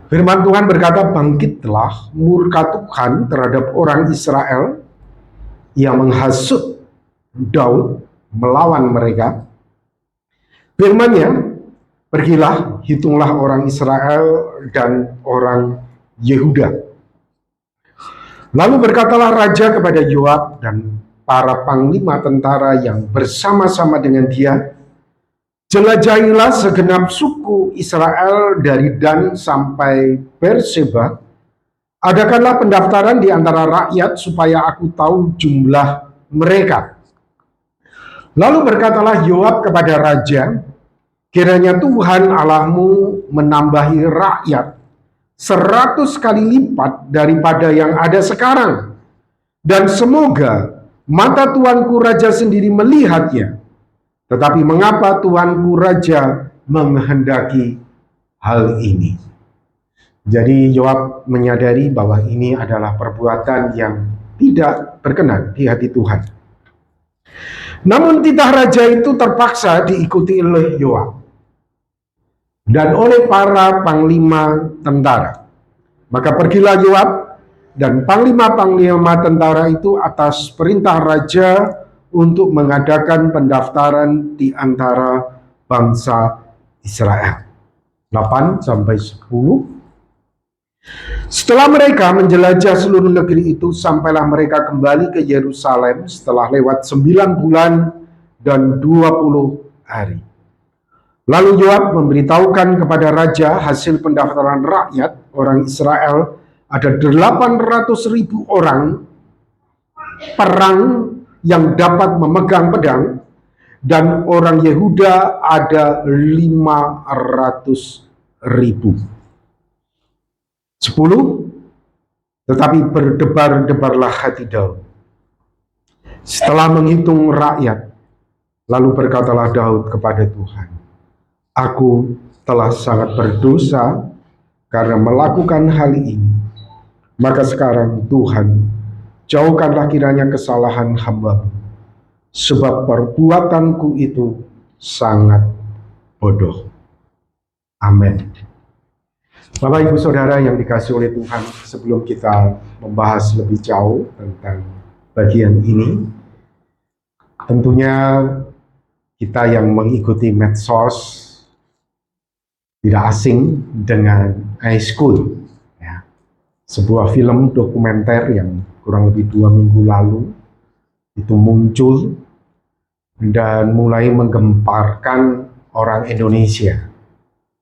Firman Tuhan berkata, bangkitlah murka Tuhan terhadap orang Israel yang menghasut Daud melawan mereka. Firman-Nya, pergilah, hitunglah orang Israel dan orang Yehuda. Lalu berkatalah raja kepada Yoab dan para panglima tentara yang bersama-sama dengan dia, jelajahilah segenap suku Israel dari Dan sampai Berseba. Adakanlah pendaftaran di antara rakyat supaya aku tahu jumlah mereka. Lalu berkatalah Yoab kepada raja, kiranya Tuhan Allahmu menambahi rakyat 100 kali lipat daripada yang ada sekarang. Dan semoga mata tuanku raja sendiri melihatnya. Tetapi mengapa tuanku raja menghendaki hal ini? Jadi Yoab menyadari bahwa ini adalah perbuatan yang tidak berkenan di hati Tuhan. Namun titah raja itu terpaksa diikuti oleh Yoab dan oleh para panglima tentara. Maka pergilah Yoab dan panglima-panglima tentara itu atas perintah raja untuk mengadakan pendaftaran di antara bangsa Israel. 8 sampai 10. Setelah mereka menjelajah seluruh negeri itu, sampailah mereka kembali ke Yerusalem setelah lewat 9 bulan dan 20 hari. Lalu Yoab memberitahukan kepada raja hasil pendaftaran rakyat orang Israel. Ada 800.000 orang perang yang dapat memegang pedang, dan orang Yehuda ada 500.000. 10. Tetapi berdebar-debarlah hati Daud setelah menghitung rakyat. Lalu berkatalah Daud kepada Tuhan, aku telah sangat berdosa karena melakukan hal ini. Maka sekarang Tuhan, jauhkanlah kiranya kesalahan hamba, sebab perbuatanku itu sangat bodoh. Amin. Bapak Ibu Saudara yang dikasihi oleh Tuhan, sebelum kita membahas lebih jauh tentang bagian ini, tentunya kita yang mengikuti medsos tidak asing dengan High School, ya. Sebuah film dokumenter yang kurang lebih 2 minggu lalu itu muncul dan mulai menggemparkan orang Indonesia,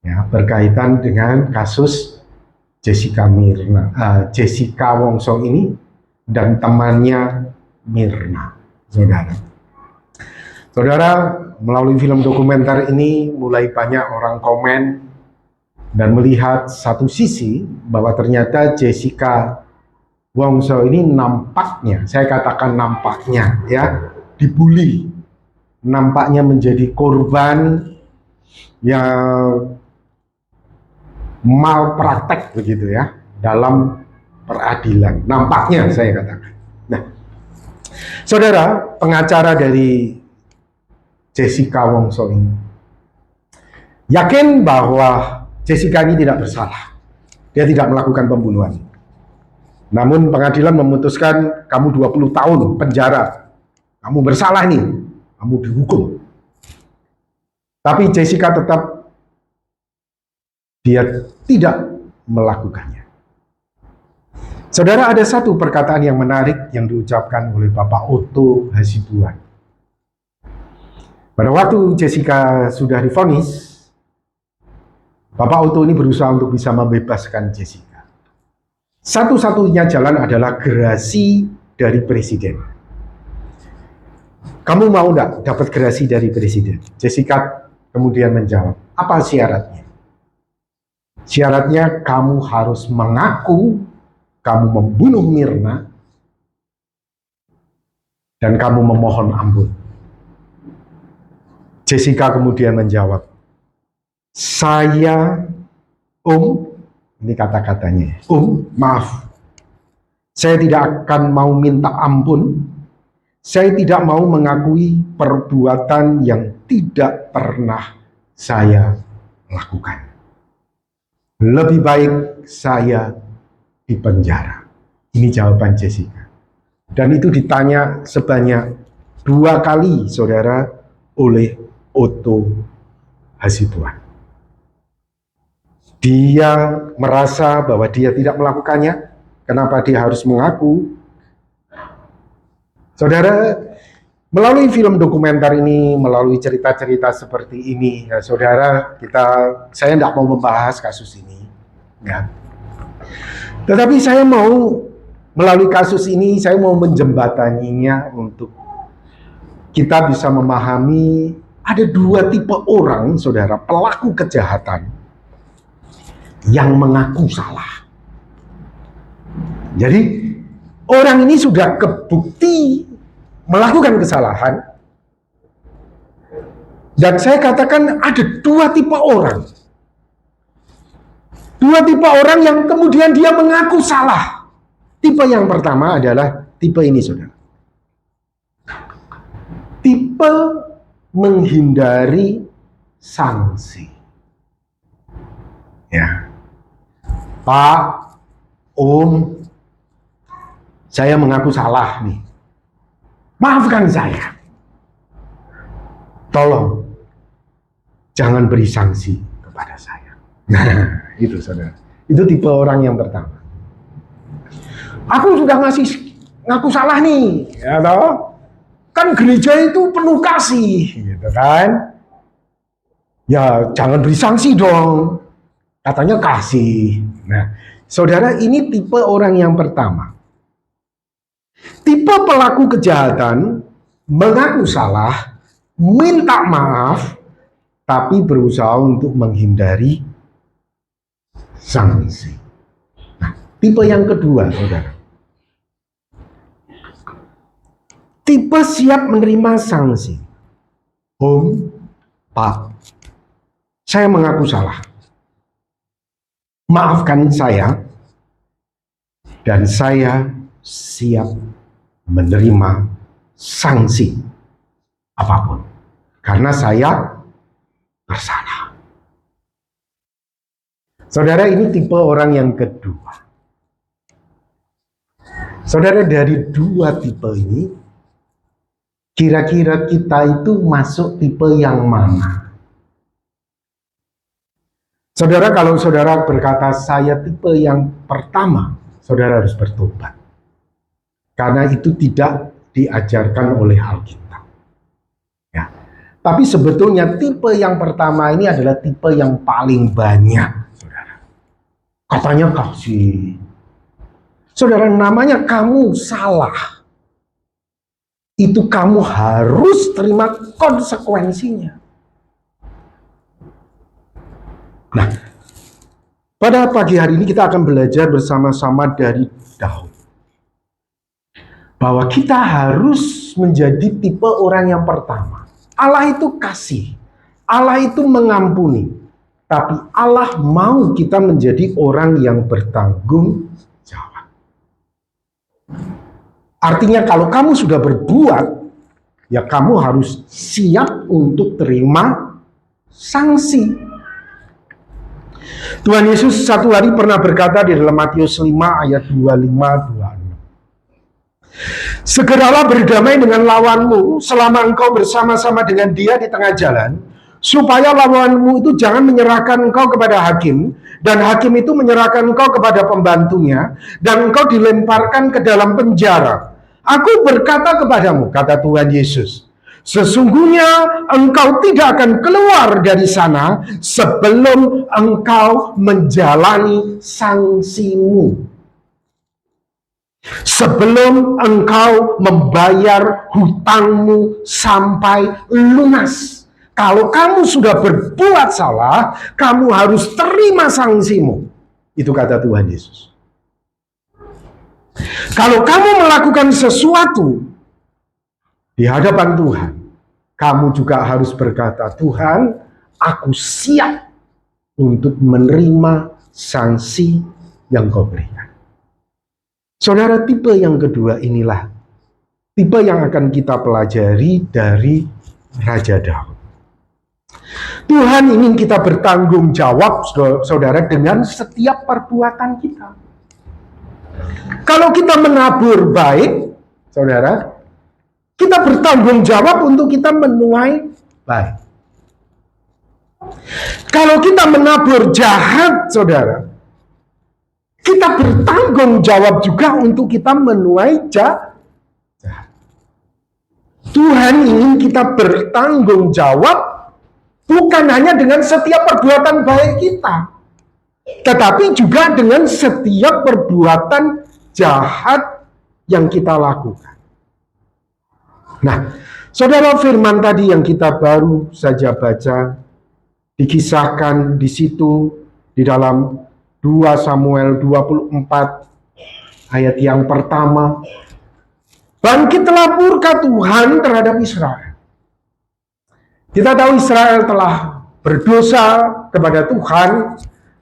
ya, berkaitan dengan kasus Jessica Wongso ini dan temannya Mirna. Saudara, melalui film dokumenter ini mulai banyak orang komen dan melihat satu sisi bahwa ternyata Jessica Wongso ini nampaknya, saya katakan nampaknya, ya, dibully, nampaknya menjadi korban yang malpraktek begitu, ya, dalam peradilan. Nampaknya saya katakan. Nah, saudara, pengacara dari Jessica Wongso ini yakin bahwa Jessica ini tidak bersalah. Dia tidak melakukan pembunuhan. Namun pengadilan memutuskan kamu 20 tahun penjara. Kamu bersalah nih, kamu dihukum. Tapi Jessica tetap dia tidak melakukannya. Saudara, ada satu perkataan yang menarik yang diucapkan oleh Bapak Otto Hasibuan. Pada waktu Jessica sudah divonis, Bapak Otto ini berusaha untuk bisa membebaskan Jessica. Satu-satunya jalan adalah gerasi dari presiden. Kamu mau enggak dapat gerasi dari presiden? Jessica kemudian menjawab, apa syaratnya? Syaratnya kamu harus mengaku kamu membunuh Mirna dan kamu memohon ampun. Jessica kemudian menjawab, saya ini kata-katanya, maaf, saya tidak akan mau minta ampun, saya tidak mau mengakui perbuatan yang tidak pernah saya lakukan. Lebih baik saya di penjara. Ini jawaban Jessica. Dan itu ditanya sebanyak 2 kali, saudara, oleh Otto Hasibuan. Dia merasa bahwa dia tidak melakukannya. Kenapa dia harus mengaku? Saudara, melalui film dokumenter ini, melalui cerita-cerita seperti ini, ya saudara, saya tidak mau membahas kasus ini, ya. Tetapi saya mau melalui kasus ini, saya mau menjembataninya untuk kita bisa memahami ada 2 tipe orang, saudara, pelaku kejahatan yang mengaku salah. Jadi orang ini sudah kebukti melakukan kesalahan, dan saya katakan ada 2 tipe orang. 2 tipe orang yang kemudian dia mengaku salah. Tipe yang pertama adalah tipe ini, saudara. Tipe menghindari sanksi. Ya, Pak, Om, saya mengaku salah nih. Maafkan saya. Tolong, jangan beri sanksi kepada saya. Nah, itu saudara. Itu tipe orang yang pertama. Aku sudah ngaku salah nih, ya toh? Kan gereja itu penuh kasih, gitu kan? Ya, jangan beri sanksi dong. Katanya kasih. Nah, saudara, ini tipe orang yang pertama. Tipe pelaku kejahatan mengaku salah, minta maaf, tapi berusaha untuk menghindari sanksi. Nah, tipe yang kedua, saudara. Tipe siap menerima sanksi. Om, Pak, saya mengaku salah. Maafkan saya, dan saya siap menerima sanksi apapun, karena saya bersalah. Saudara, ini tipe orang yang kedua. Saudara, dari 2 tipe ini, kira-kira kita itu masuk tipe yang mana? Saudara, kalau saudara berkata saya tipe yang pertama, saudara harus bertobat. Karena itu tidak diajarkan oleh Alkitab. Ya. Tapi sebetulnya tipe yang pertama ini adalah tipe yang paling banyak, saudara. Katanya kasih. Saudara, namanya kamu salah. Itu kamu harus terima konsekuensinya. Nah, pada pagi hari ini kita akan belajar bersama-sama dari Daud. Bahwa kita harus menjadi tipe orang yang pertama. Allah itu kasih. Allah itu mengampuni. Tapi Allah mau kita menjadi orang yang bertanggung jawab. Artinya kalau kamu sudah berbuat, ya kamu harus siap untuk terima sanksi. Tuhan Yesus satu hari pernah berkata di dalam Matius 5 ayat 25-26. Segeralah berdamai dengan lawanmu selama engkau bersama-sama dengan dia di tengah jalan, supaya lawanmu itu jangan menyerahkan engkau kepada hakim, dan hakim itu menyerahkan engkau kepada pembantunya, dan engkau dilemparkan ke dalam penjara. Aku berkata kepadamu, kata Tuhan Yesus, sesungguhnya engkau tidak akan keluar dari sana sebelum engkau menjalani sanksimu. Sebelum engkau membayar hutangmu sampai lunas. Kalau kamu sudah berbuat salah, kamu harus terima sanksimu. Itu kata Tuhan Yesus. Kalau kamu melakukan sesuatu di hadapan Tuhan, kamu juga harus berkata, Tuhan, aku siap untuk menerima sanksi yang kau berikan. Saudara, tipe yang kedua inilah tipe yang akan kita pelajari dari Raja Daud. Tuhan ingin kita bertanggung jawab, saudara, dengan setiap perbuatan kita. Kalau kita menabur baik, saudara, kita bertanggung jawab untuk kita menuai baik. Kalau kita menabur jahat, saudara, kita bertanggung jawab juga untuk kita menuai jahat. Tuhan ingin kita bertanggung jawab bukan hanya dengan setiap perbuatan baik kita, tetapi juga dengan setiap perbuatan jahat yang kita lakukan. Nah, saudara, firman tadi yang kita baru saja baca, dikisahkan di situ di dalam 2 Samuel 24 ayat yang pertama. Bangkitlah murka Tuhan terhadap Israel. Kita tahu Israel telah berdosa kepada Tuhan,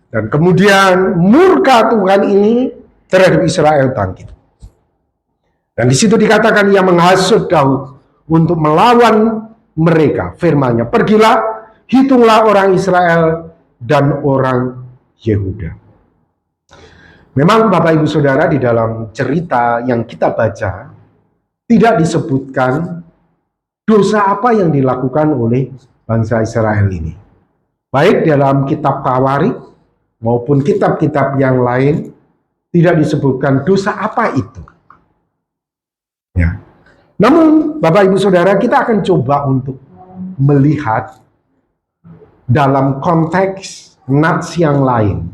dan kemudian murka Tuhan ini terhadap Israel bangkit. Dan di situ dikatakan ia menghasut Daud untuk melawan mereka. Firman-Nya, pergilah, hitunglah orang Israel dan orang Yehuda. Memang Bapak Ibu Saudara, di dalam cerita yang kita baca tidak disebutkan dosa apa yang dilakukan oleh bangsa Israel ini. Baik dalam kitab Tawarikh maupun kitab-kitab yang lain tidak disebutkan dosa apa itu. Ya. Namun Bapak Ibu Saudara, kita akan coba untuk melihat dalam konteks nats yang lain.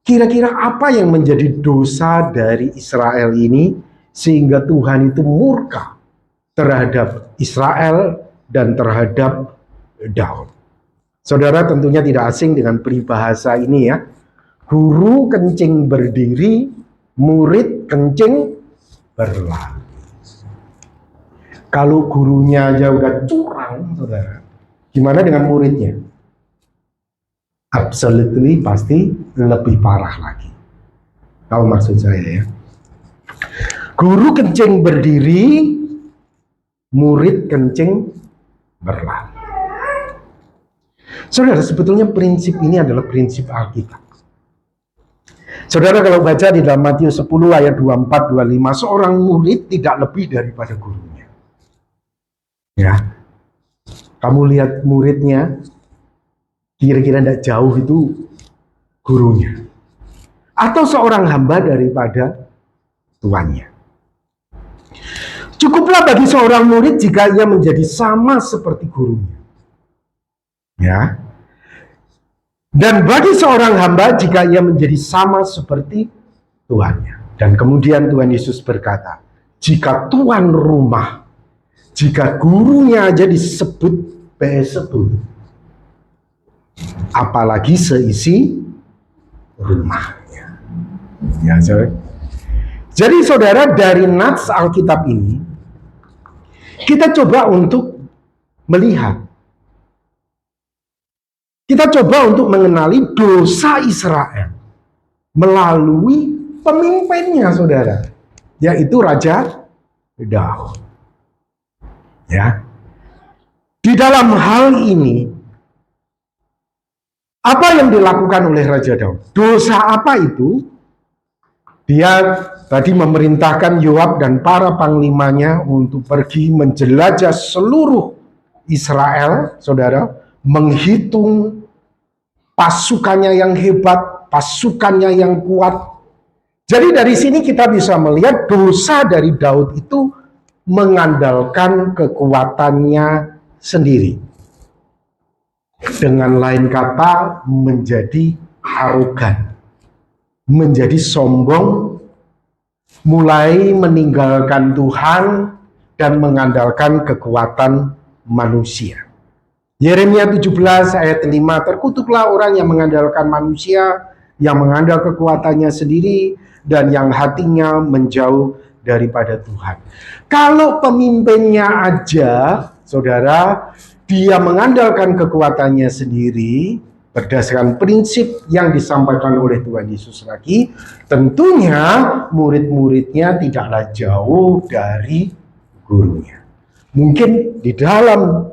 Kira-kira apa yang menjadi dosa dari Israel ini sehingga Tuhan itu murka terhadap Israel dan terhadap Daud. Saudara tentunya tidak asing dengan peribahasa ini ya. Guru kencing berdiri, murid kencing berlari. Kalau gurunya aja udah curang, saudara, gimana dengan muridnya? Absolutely pasti lebih parah lagi. Tahu maksud saya ya? Guru kencing berdiri, murid kencing berlari. Saudara, sebetulnya prinsip ini adalah prinsip Alkitab. Saudara, kalau baca di dalam Matius 10 ayat 24-25, seorang murid tidak lebih daripada gurunya. Ya, kamu lihat muridnya, kira-kira tidak jauh itu gurunya. Atau seorang hamba daripada tuannya. Cukuplah bagi seorang murid jika ia menjadi sama seperti gurunya. Ya. Dan bagi seorang hamba jika ia menjadi sama seperti tuannya. Dan kemudian Tuhan Yesus berkata, jika tuan rumah, jika gurunya aja disebut Beelzebul, apalagi seisi rumahnya. Ya, jadi saudara, dari nats Alkitab ini kita coba untuk melihat, kita coba untuk mengenali dosa Israel melalui pemimpinnya, saudara, yaitu Raja Daud. Ya, di dalam hal ini apa yang dilakukan oleh Raja Daud? Dosa apa itu? Dia tadi memerintahkan Yoab dan para panglimanya untuk pergi menjelajah seluruh Israel, saudara, menghitung pasukannya yang hebat, pasukannya yang kuat. Jadi dari sini kita bisa melihat dosa dari Daud itu mengandalkan kekuatannya sendiri. Dengan lain kata, menjadi arogan, menjadi sombong, mulai meninggalkan Tuhan dan mengandalkan kekuatan manusia. Yeremia 17 ayat 5, terkutuklah orang yang mengandalkan manusia, yang mengandalkan kekuatannya sendiri, dan yang hatinya menjauh daripada Tuhan. Kalau pemimpinnya aja, saudara, dia mengandalkan kekuatannya sendiri, berdasarkan prinsip yang disampaikan oleh Tuhan Yesus lagi, tentunya murid-muridnya tidaklah jauh dari gurunya. Mungkin di dalam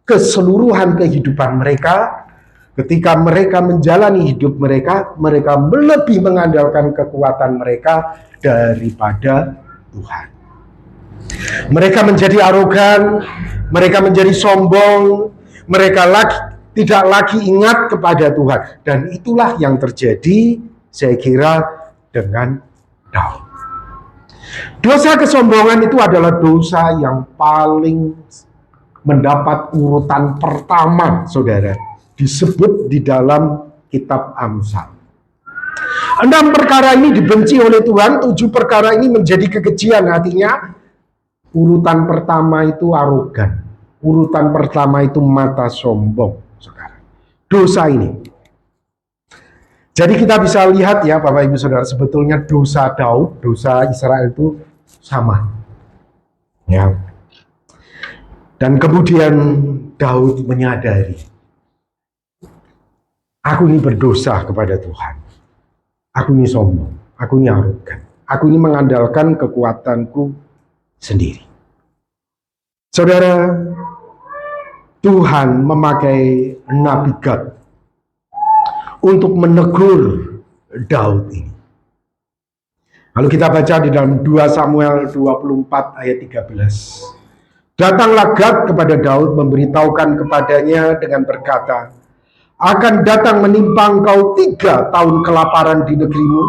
keseluruhan kehidupan mereka, ketika mereka menjalani hidup mereka, mereka lebih mengandalkan kekuatan mereka daripada Tuhan. Mereka menjadi arogan, mereka menjadi sombong, mereka tidak lagi ingat kepada Tuhan. Dan itulah yang terjadi, saya kira, dengan Daud. Dosa kesombongan itu adalah dosa yang paling mendapat urutan pertama, saudara, disebut di dalam kitab Amsal. 6 perkara ini dibenci oleh Tuhan, 7 perkara ini menjadi kekejian hatinya. Urutan pertama itu arogan, urutan pertama itu mata sombong, saudara. Dosa ini. Jadi kita bisa lihat ya Bapak Ibu Saudara, sebetulnya dosa Daud, dosa Israel itu sama. Ya. Dan kemudian Daud menyadari, aku ini berdosa kepada Tuhan. Aku ini sombong, aku ini arogan. Aku ini mengandalkan kekuatanku sendiri. Saudara, Tuhan memakai Nabi Gad untuk menegur Daud ini. Lalu kita baca di dalam 2 Samuel 24 ayat 13. Datanglah Gad kepada Daud, memberitahukan kepadanya dengan berkata, akan datang menimpa engkau 3 tahun kelaparan di negerimu,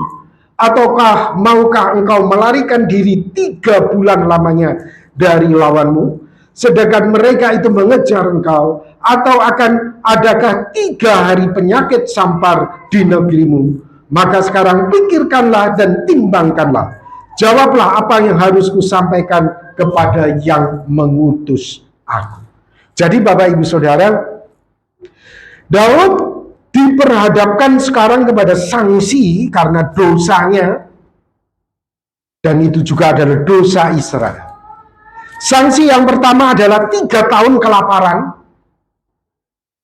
ataukah maukah engkau melarikan diri 3 bulan lamanya dari lawanmu, sedangkan mereka itu mengejar engkau, atau akan adakah 3 hari penyakit sampar di negerimu? Maka sekarang pikirkanlah dan timbangkanlah. Jawablah apa yang harus kusampaikan kepada yang mengutus aku. Jadi Bapak Ibu Saudara, Daud diperhadapkan sekarang kepada sanksi karena dosanya, dan itu juga adalah dosa Israel. Sanksi yang pertama adalah 3 tahun kelaparan.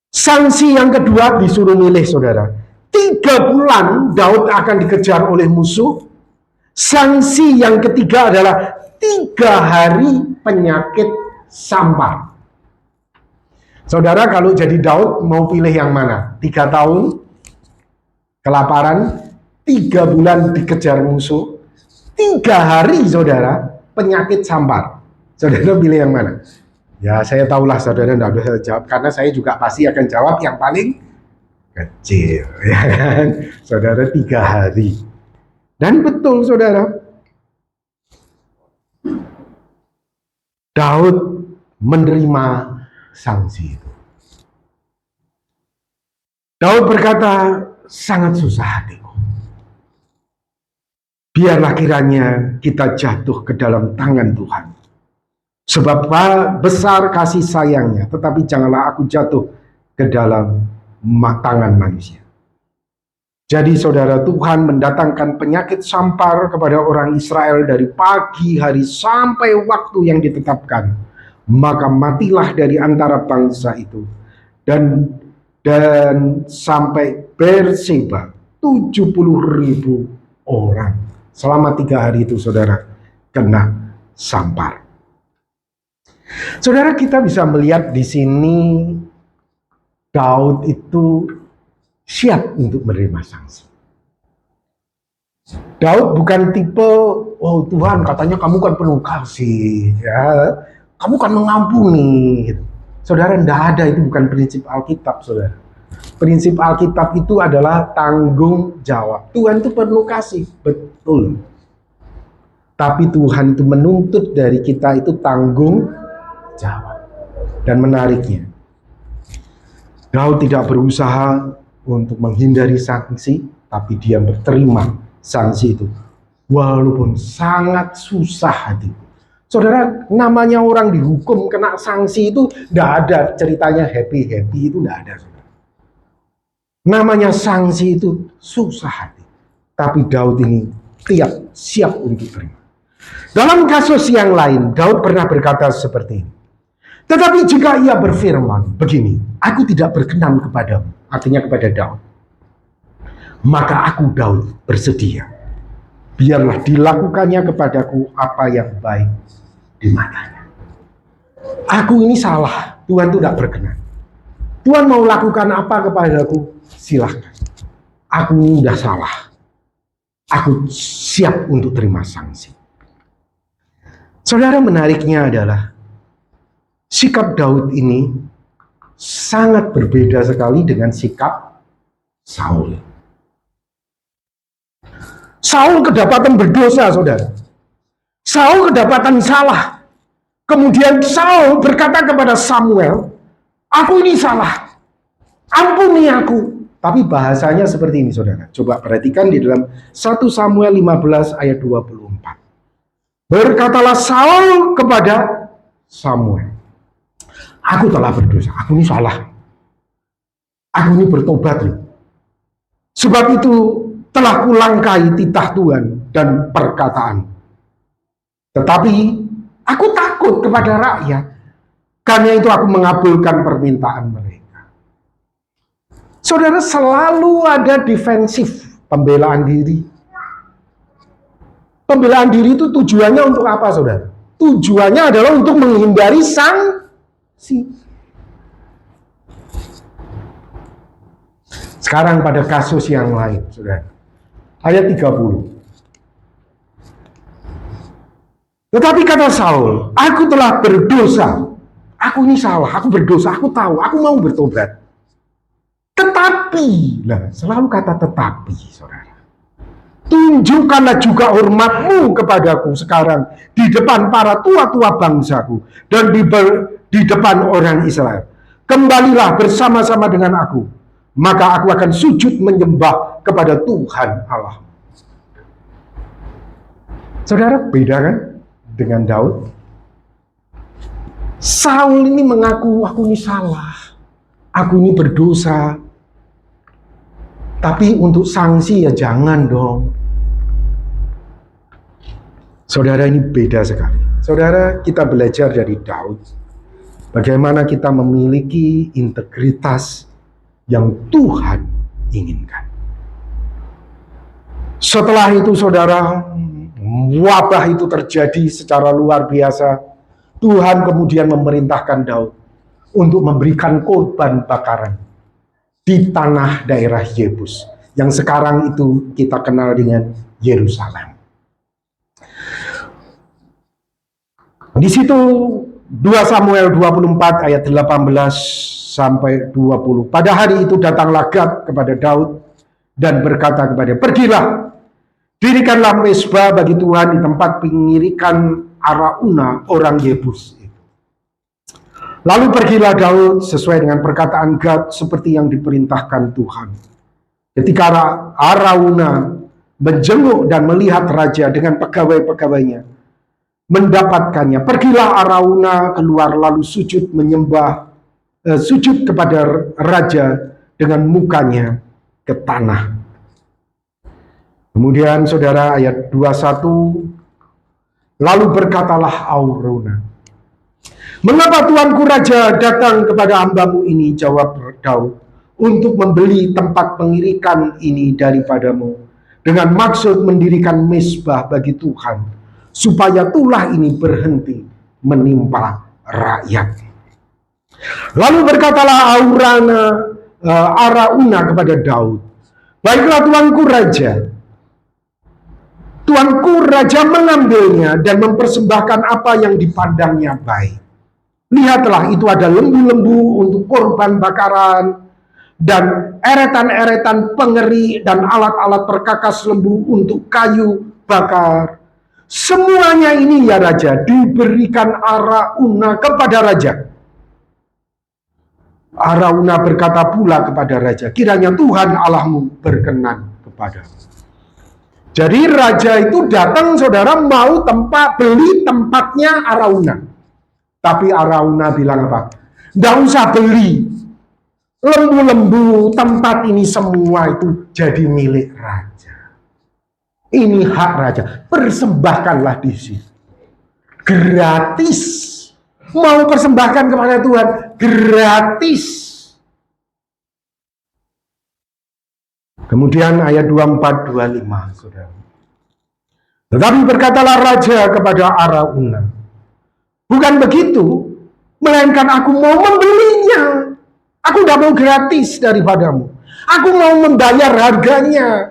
Sanksi yang kedua disuruh milih, saudara. 3 bulan Daud akan dikejar oleh musuh. Sanksi yang ketiga adalah 3 hari penyakit sampar. Saudara, kalau jadi Daud mau pilih yang mana? 3 tahun kelaparan, 3 bulan dikejar musuh, 3 hari saudara penyakit sampar. Saudara pilih yang mana? Ya saya tahulah saudara tidak bisa jawab, karena saya juga pasti akan jawab yang paling kecil, ya kan? Saudara 3 hari. Dan betul saudara, Daud menerima sanksi itu. Daud berkata, sangat susah hatiku. Biarlah kiranya kita jatuh ke dalam tangan Tuhan. Sebab besar kasih sayangnya, tetapi janganlah aku jatuh ke dalam tangan manusia. Jadi saudara, Tuhan mendatangkan penyakit sampar kepada orang Israel dari pagi hari sampai waktu yang ditetapkan. Maka matilah dari antara bangsa itu. Dan sampai Berseba 70.000 orang. Selama 3 hari itu saudara kena sampar. Saudara, kita bisa melihat di sini Daud itu siap untuk menerima sanksi. Daud bukan tipe, oh Tuhan katanya kamu kan penuh kasih, ya, kamu kan mengampuni. Saudara, tidak ada, itu bukan prinsip Alkitab, saudara. Prinsip Alkitab itu adalah tanggung jawab. Tuhan itu penuh kasih, betul. Tapi Tuhan itu menuntut dari kita itu tanggung jawab. Dan menariknya, Daud tidak berusaha untuk menghindari sanksi, tapi dia berterima sanksi itu walaupun sangat susah hati. Saudara, namanya orang dihukum kena sanksi itu tidak ada ceritanya happy-happy, itu tidak ada, saudara. Namanya sanksi itu susah hati, tapi Daud ini siap untuk terima. Dalam kasus yang lain, Daud pernah berkata seperti ini. Tetapi jika ia berfirman begini, aku tidak berkenan kepadamu, artinya kepada Daud, maka aku Daud bersedia. Biarlah dilakukannya kepadaku apa yang baik di matanya. Aku ini salah, Tuhan itu tidak berkenan. Tuhan mau lakukan apa kepadaku, silahkan. Aku ini udah salah. Aku siap untuk terima sanksi. Saudara, menariknya adalah sikap Daud ini sangat berbeda sekali dengan sikap Saul. Saul kedapatan berdosa, saudara. Saul kedapatan salah. Kemudian Saul berkata kepada Samuel, aku ini salah, ampuni aku. Tapi bahasanya seperti ini, saudara. Coba perhatikan di dalam 1 Samuel 15 ayat 24. Berkatalah Saul kepada Samuel, aku telah berdosa, aku ini salah. Aku ini bertobat loh. Sebab itu telah kulangkai titah Tuhan dan perkataan. Tetapi aku takut kepada rakyat. Karena itu aku mengabulkan permintaan mereka. Saudara, selalu ada defensif, pembelaan diri. Pembelaan diri itu tujuannya untuk apa, saudara? Tujuannya adalah untuk menghindari sanksi. Sekarang pada kasus yang lain, saudara. Ayat 30. Tetapi kata Saul, aku telah berdosa. Aku ini salah, aku berdosa, aku tahu, aku mau bertobat. Tetapi, nah selalu kata tetapi, saudara. Tunjukkanlah juga hormatmu kepadaku sekarang di depan para tua-tua bangsaku dan di depan orang Israel. Kembalilah bersama-sama dengan aku, maka aku akan sujud menyembah kepada Tuhan Allah. Saudara, beda kan dengan Daud? Saul ini mengaku, aku ini salah, aku ini berdosa. Tapi untuk sanksi ya jangan dong. Saudara, ini beda sekali. Saudara, kita belajar dari Daud. Bagaimana kita memiliki integritas yang Tuhan inginkan. Setelah itu, saudara, wabah itu terjadi secara luar biasa. Tuhan kemudian memerintahkan Daud untuk memberikan korban bakaran di tanah daerah Yebus, yang sekarang itu kita kenal dengan Yerusalem. Di situ 2 Samuel 24 ayat 18 sampai 20. Pada hari itu datanglah Gad kepada Daud dan berkata kepada, pergilah, dirikanlah mezbah bagi Tuhan di tempat pingirikan Arauna orang Yebus. Lalu pergilah Daud sesuai dengan perkataan Gad seperti yang diperintahkan Tuhan. Ketika Arauna menjenguk dan melihat raja dengan pegawai-pegawainya, mendapatkannya, pergilah Arauna keluar lalu sujud kepada raja dengan mukanya ke tanah. Kemudian saudara, ayat 21, lalu berkatalah Arauna, mengapa tuanku raja datang kepada hambamu ini, jawab Daud, untuk membeli tempat pengirikan ini daripadamu, dengan maksud mendirikan mezbah bagi Tuhan, supaya tulah ini berhenti menimpa rakyat. Lalu berkatalah Arauna kepada Daud, baiklah tuanku raja mengambilnya dan mempersembahkan apa yang dipandangnya baik. Lihatlah, itu ada lembu-lembu untuk korban bakaran, dan eretan-eretan pengeri dan alat-alat perkakas lembu untuk kayu bakar. Semuanya ini ya raja, diberikan Arauna kepada raja. Arauna berkata pula kepada raja, kiranya Tuhan Allahmu berkenan kepadamu. Jadi raja itu datang, saudara, mau beli tempatnya Arauna. Tapi Arauna bilang apa? Nggak usah beli. Lembu-lembu tempat ini semua itu jadi milik raja. Ini hak raja. Persembahkanlah di sini. Gratis. Mau persembahkan kepada Tuhan. Gratis. Kemudian ayat 24-25, saudara. Tetapi berkatalah raja kepada Arauna, bukan begitu, melainkan aku mau membelinya. Aku tidak mau gratis daripadamu. Aku mau membayar harganya.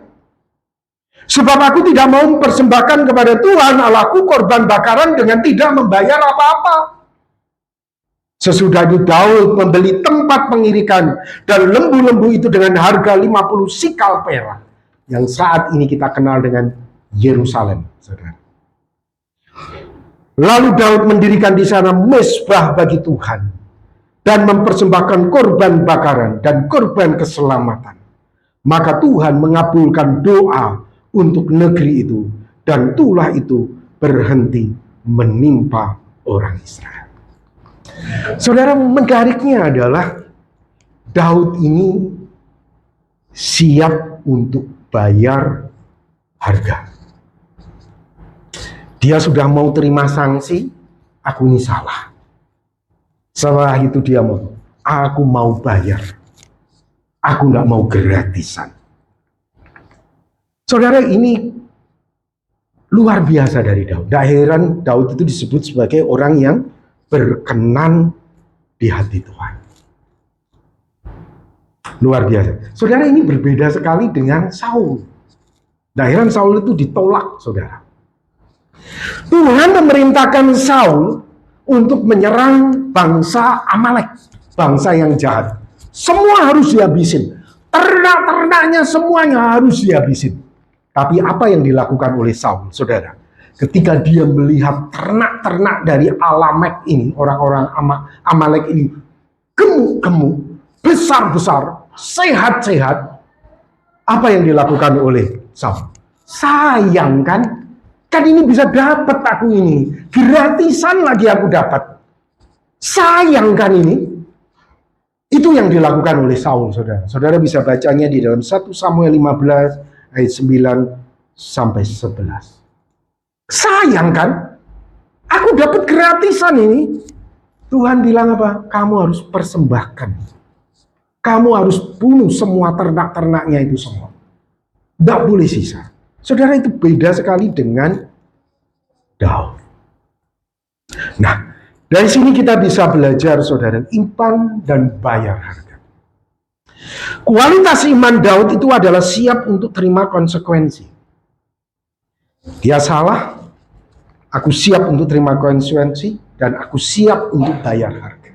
Sebab aku tidak mau mempersembahkan kepada Tuhan Allahku korban bakaran dengan tidak membayar apa-apa. Sesudah itu Daud membeli tempat pengirikan dan lembu-lembu itu dengan harga 50 sikal perak, yang saat ini kita kenal dengan Yerusalem, saudara. Lalu Daud mendirikan di sana mezbah bagi Tuhan dan mempersembahkan korban bakaran dan korban keselamatan. Maka Tuhan mengabulkan doa untuk negeri itu, dan tulah itu berhenti menimpa orang Israel. Saudara, menariknya adalah Daud ini siap untuk bayar harga. Dia sudah mau terima sanksi, aku ini salah. Setelah itu dia mau, aku mau bayar. Aku nggak mau gratisan. Saudara, ini luar biasa dari Daud. Tidak heran Daud itu disebut sebagai orang yang berkenan di hati Tuhan. Luar biasa. Saudara, ini berbeda sekali dengan Saul. Tidak heran Saul itu ditolak, saudara. Tuhan memerintahkan Saul untuk menyerang bangsa Amalek, bangsa yang jahat. Semua harus dihabisin. Ternak-ternaknya semuanya harus dihabisin. Tapi apa yang dilakukan oleh Saul, saudara? Ketika dia melihat ternak-ternak dari Alamek ini, orang-orang Amalek ini, gemuk-gemuk, besar-besar, sehat-sehat, apa yang dilakukan oleh Saul? Sayang kan? Kan ini bisa dapat aku ini. Gratisan lagi aku dapat. Sayang kan ini? Itu yang dilakukan oleh Saul, saudara. Saudara bisa bacanya di dalam 1 Samuel 15 ayat 9 sampai 11. Sayang kan? Aku dapat gratisan ini. Tuhan bilang apa? Kamu harus persembahkan. Kamu harus bunuh semua ternak-ternaknya itu semua. Tidak boleh sisa. Saudara, itu beda sekali dengan Daud. Nah, dari sini kita bisa belajar, saudara, iman dan bayar harga. Kualitas iman Daud itu adalah siap untuk terima konsekuensi. Dia salah, aku siap untuk terima konsekuensi, dan aku siap untuk bayar harga.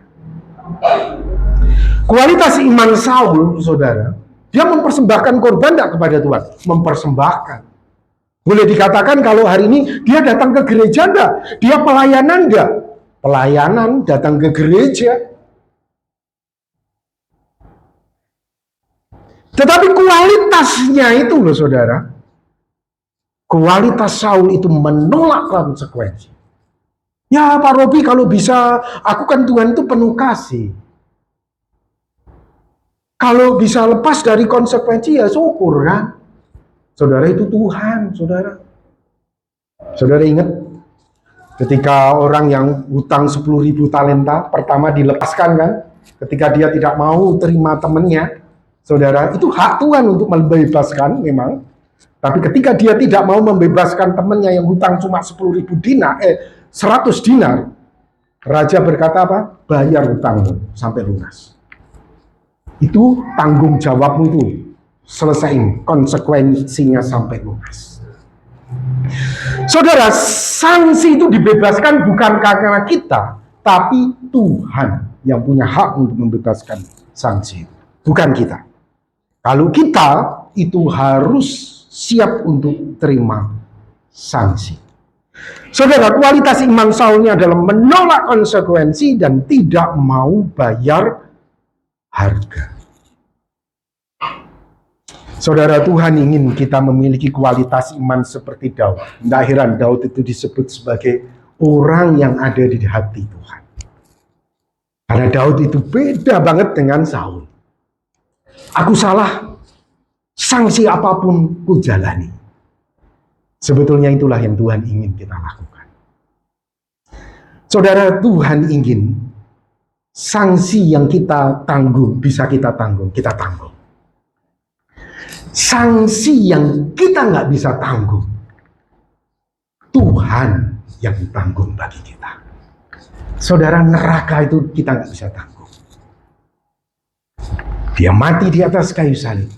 Kualitas iman Saul, saudara, dia mempersembahkan korban tidak kepada Tuhan? Mempersembahkan. Boleh dikatakan kalau hari ini dia datang ke gereja enggak? Dia pelayanan enggak? Pelayanan, datang ke gereja. Tetapi kualitasnya itu loh, saudara. Kualitas Saul itu menolak konsekuensi. Ya Pak Robi, kalau bisa, aku kan Tuhan itu penuh kasih. Kalau bisa lepas dari konsekuensi ya syukur kan. Saudara, itu Tuhan, saudara. Saudara ingat ketika orang yang hutang 10.000 talenta pertama dilepaskan kan? Ketika dia tidak mau terima temannya, saudara, itu hak Tuhan untuk membebaskan memang. Tapi ketika dia tidak mau membebaskan temannya yang hutang cuma 10.000 dinar, 100 dinar, raja berkata apa? Bayar hutangmu sampai lunas. Itu tanggung jawabmu itu. Selesaiin konsekuensinya sampai lunas. Saudara, sanksi itu dibebaskan bukan karena kita, tapi Tuhan yang punya hak untuk membebaskan sanksi, bukan kita. Kalau kita itu harus siap untuk terima sanksi. Saudara, kualitas iman Saulnya adalah menolak konsekuensi dan tidak mau bayar harga. Saudara, Tuhan ingin kita memiliki kualitas iman seperti Daud. Tidak heran Daud itu disebut sebagai orang yang ada di hati Tuhan. Karena Daud itu beda banget dengan Saul. Aku salah, sanksi apapun ku jalani. Sebetulnya itulah yang Tuhan ingin kita lakukan. Saudara, Tuhan ingin sanksi yang kita tanggung, bisa kita tanggung, kita tanggung. Sanksi yang kita nggak bisa tanggung, Tuhan yang tanggung bagi kita. Saudara, neraka itu kita nggak bisa tanggung. Dia mati di atas kayu salib.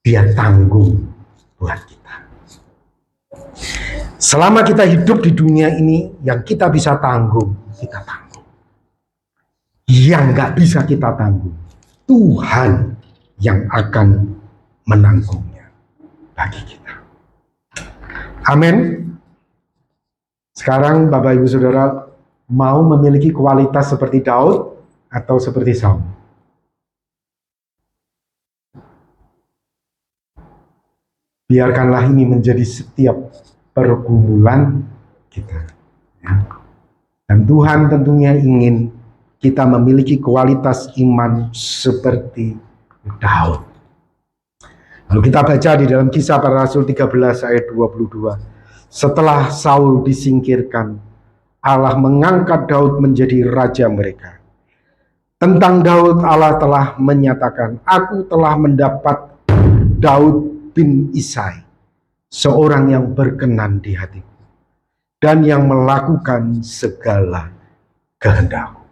Dia tanggung buat kita. Selama kita hidup di dunia ini, yang kita bisa tanggung, kita tanggung. Yang nggak bisa kita tanggung, Tuhan yang akan menanggungnya bagi kita. Amin. Sekarang Bapak Ibu Saudara mau memiliki kualitas seperti Daud atau seperti Saul? Biarkanlah ini menjadi setiap pergumulan kita. Ya. Dan Tuhan tentunya ingin kita memiliki kualitas iman seperti Daud. Lalu kita baca di dalam Kisah Para Rasul 13 ayat 22. Setelah Saul disingkirkan, Allah mengangkat Daud menjadi raja mereka. Tentang Daud, Allah telah menyatakan, aku telah mendapat Daud bin Isai, seorang yang berkenan di hatiku, dan yang melakukan segala kehendakku.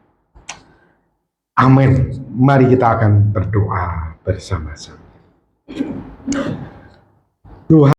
Amin. Mari kita akan berdoa bersama-sama. Tuhan,